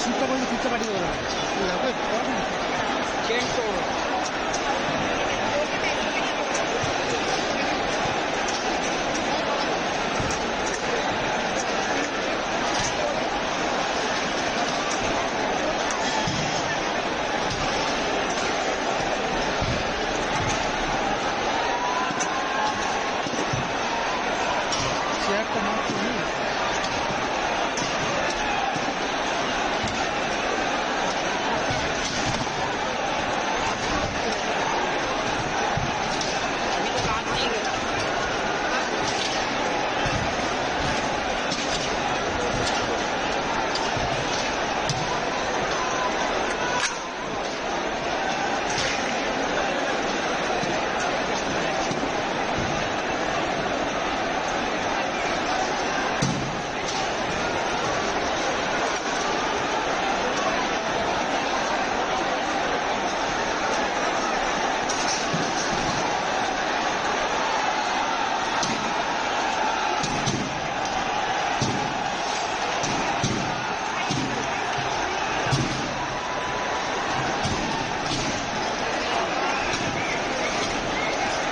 শ্যুটটা করলে ফিরতে পারি ওরা চেঞ্জ করো চেয়ারটা মাত্র নেই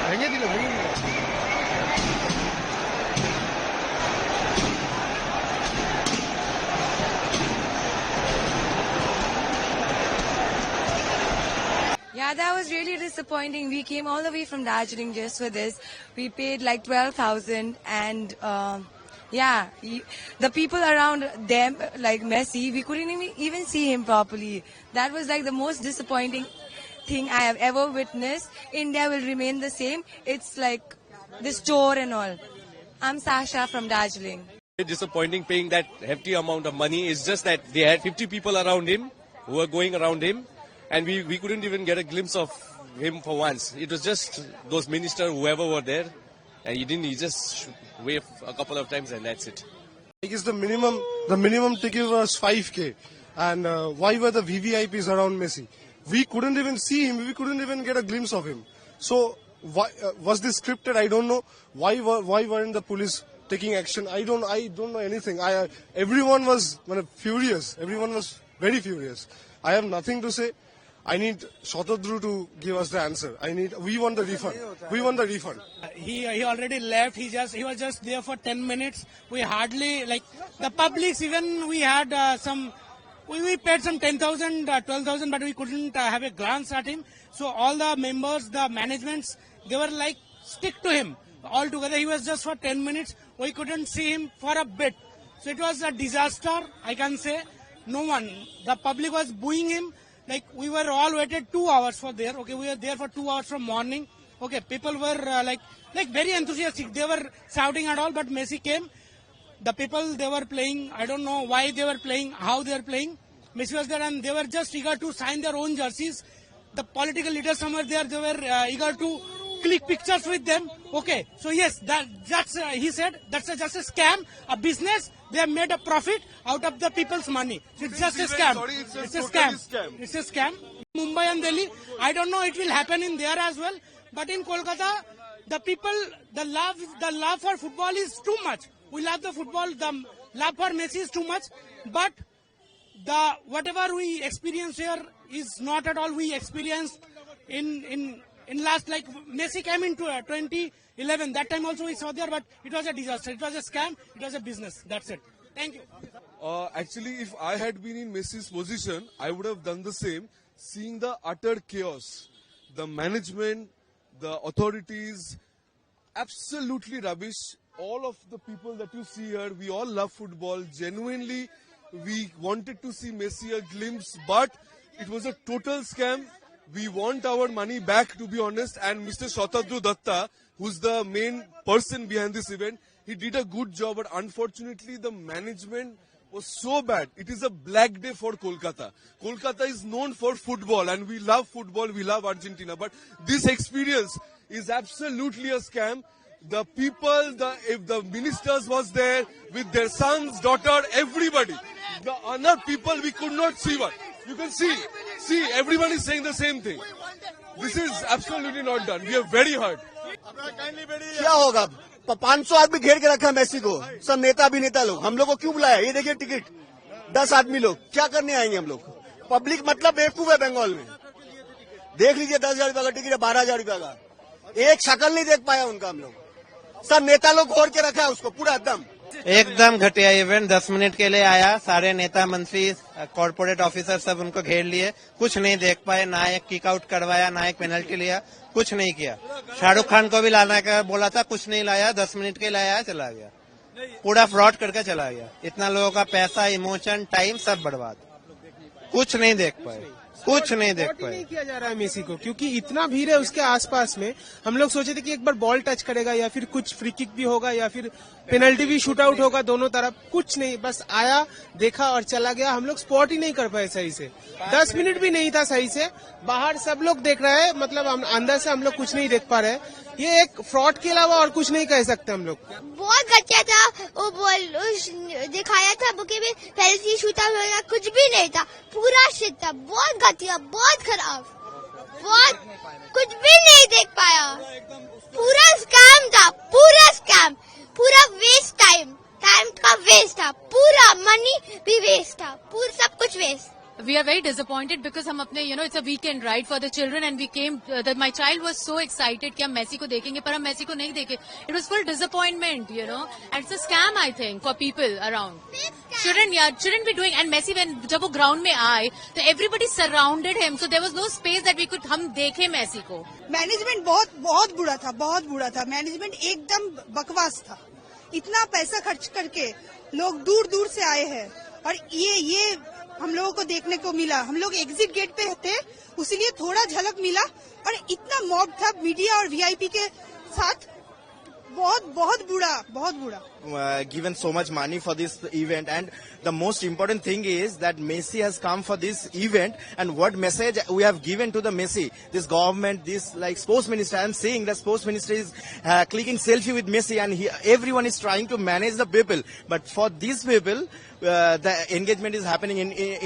ভেঙে দিল Yeah, that was really disappointing. We came all the way from Darjeeling just for this. We paid like 12,000 and the people around them, like Messi, we couldn't even see him properly. That was like the most disappointing thing I have ever witnessed. India will remain the same. It's like this tour and all. I'm Sasha from Darjeeling. Very disappointing paying that hefty amount of money. It's just that they had 50 people around him who were going around him, and we couldn't even get a glimpse of him for once. It was just those ministers, whoever were there, and he just waved a couple of times and that's it. I guess the minimum ticket was 5k, and why were the VVIPs around Messi? We couldn't even see him. We couldn't even get a glimpse of him. So why was this scripted? I don't know. Why weren't the police taking action? I don't know anything. Everyone was furious. Everyone was very furious. I have nothing to say. I need Shatadru to give us the answer. We want the refund. We want the refund. He already left. He was just there for 10 minutes. We hardly, like, the publics, even we had we paid some 10,000, 12,000, but we couldn't have a glance at him. So all the members, the managements, they were like, stick to him. All together, he was just for 10 minutes. We couldn't see him for a bit. So it was a disaster, I can say. No one, the public was booing him. Like, we were all waited 2 hours for there. Okay, we were there for 2 hours from morning. Okay, people were like very enthusiastic. They were shouting and all, but Messi came. The people, they were playing. I don't know why they were playing, how they were playing. Messi was there and they were just eager to sign their own jerseys. The political leaders somewhere there, they were eager to click pictures with them. Okay, so yes, that's he said that's just a scam, a business. They have made a profit out of the people's money. It's just a scam. It's a scam. It's a scam. Mumbai and Delhi, I don't know it will happen in there as well. But in Kolkata, the people, the love for football is too much. We love the football. The love for Messi is too much. But whatever we experience here is not at all we experienced in last, like Messi came into 2011. That time also we saw there, but it was a disaster. It was a scam. It was a business. That's it. Thank you. Actually, if I had been in Messi's position, I would have done the same. Seeing the utter chaos, the management, the authorities, absolutely rubbish. All of the people that you see here, we all love football. Genuinely, we wanted to see Messi a glimpse, but it was a total scam. We want our money back, to be honest. And Mr. Shatadru Datta, who's the main person behind this event, he did a good job, but unfortunately the management was so bad. It is a black day for Kolkata. Kolkata is known for football and we love football, we love Argentina. But this experience is absolutely a scam. The people, if the ministers was there with their sons, daughter, everybody. The other people, we could not see one. You can see, everyone is saying the same thing. This is absolutely not done. We are very hurt. क्या होगा? 500 आदमी घेर के रखा है Messi को, सब नेता अभिनेता लोग. हम लोग को क्यों बुलाया? ये देखिए टिकट 10 आदमी लोग क्या करने आएंगे हम लोग? पब्लिक मतलब बेवकूफ है बंगाल में। देख लीजिए 10,000 रुपया का टिकट है, 12,000 रुपया का, एक शक्ल नहीं देख पाया उनका हम लोग। सब नेता लोग घोर के रखा है उसको पूरा एकदम घटिया इवेंट। 10 मिनट के लिए आया, सारे नेता मंत्री कॉर्पोरेट ऑफिसर सब उनको घेर लिए, कुछ नहीं देख पाए, ना एक किक आउट करवाया, ना एक पेनल्टी लिया, कुछ नहीं किया। शाहरुख खान को भी लाना का बोला था, कुछ नहीं लाया, 10 मिनट के लिए आया, चला गया, पूरा फ्रॉड करके चला गया। इतना लोगों का पैसा, इमोशन, टाइम सब बर्बाद, कुछ नहीं देख पाए, कुछ नहीं देख पाए। नहीं किया जा रहा है मेसी को, क्योंकि इतना भीड़ है उसके आसपास में। हम लोग सोचे थे कि एक बार बॉल टच करेगा या फिर कुछ फ्री किक भी होगा या फिर पेनल्टी भी शूट आउट होगा दोनों तरफ, कुछ नहीं, बस आया, देखा और चला गया। हम लोग स्पॉट ही नहीं कर पाए सही से, 10 मिनट भी नहीं था सही से। बाहर सब लोग देख रहे हैं, मतलब अंदर से हम लोग कुछ नहीं देख पा रहे। ये एक फ्रॉड के अलावा और कुछ नहीं कह सकते हम लोग। बहुत घटिया था वो, बॉल दिखाया था बुके में, पेनल्टी शूट आउट कुछ भी नहीं था, पूरा शिट था, बहुत घटिया, बहुत खराब, बहुत कुछ भी नहीं देख पाया, पूरा स्कैम था, पूरा स्कैम, पूरा वेस्ट टाइम का वेस्ट था, पूरा मनी भी वेस्ट था, पूरा सब कुछ waste. We are very disappointed because हम अपने it's a weekend right for the children and we came that my child was so excited कि हम मेसी को देखेंगे, पर हम मेसी को नहीं देखे। It was full disappointment, and it's a scam I think for people around. Shouldn't be doing, and Messi जब वो ground में आए तो everybody surrounded him, so there was no space that we could हम देखे मेसी को। Management बहुत बुरा था, बहुत बुरा था मैनेजमेंट, एकदम बकवास था। इतना पैसा खर्च करके लोग दूर दूर से आए हैं और ये हम लोगों को देखने को मिला। हम लोग एग्जिट गेट पे थे, उसीलिए थोड़ा झलक मिला, और इतना मॉब था मीडिया और वीआईपी के साथ, बहुत बुरा। Given so much money for this event, and the most important thing is that Messi has come for this event, and what message we have given to the Messi, this government, this like sports minister. I am saying the sports minister is clicking selfie with Messi, and everyone is trying to manage the people, but for these people the engagement is happening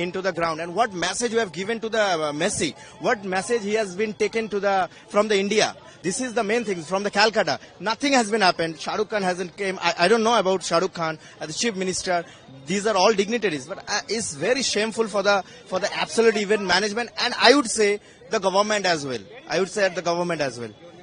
into the ground. And what message you have given to the Messi, what message he has been taken to from the India. This is the main thing from the Calcutta. Nothing has been happened. Shah Rukh Khan hasn't came. I don't know about Shah Rukh Khan as the chief minister. These are all dignitaries, but it's very shameful for the absolute event management, and I would say the government as well.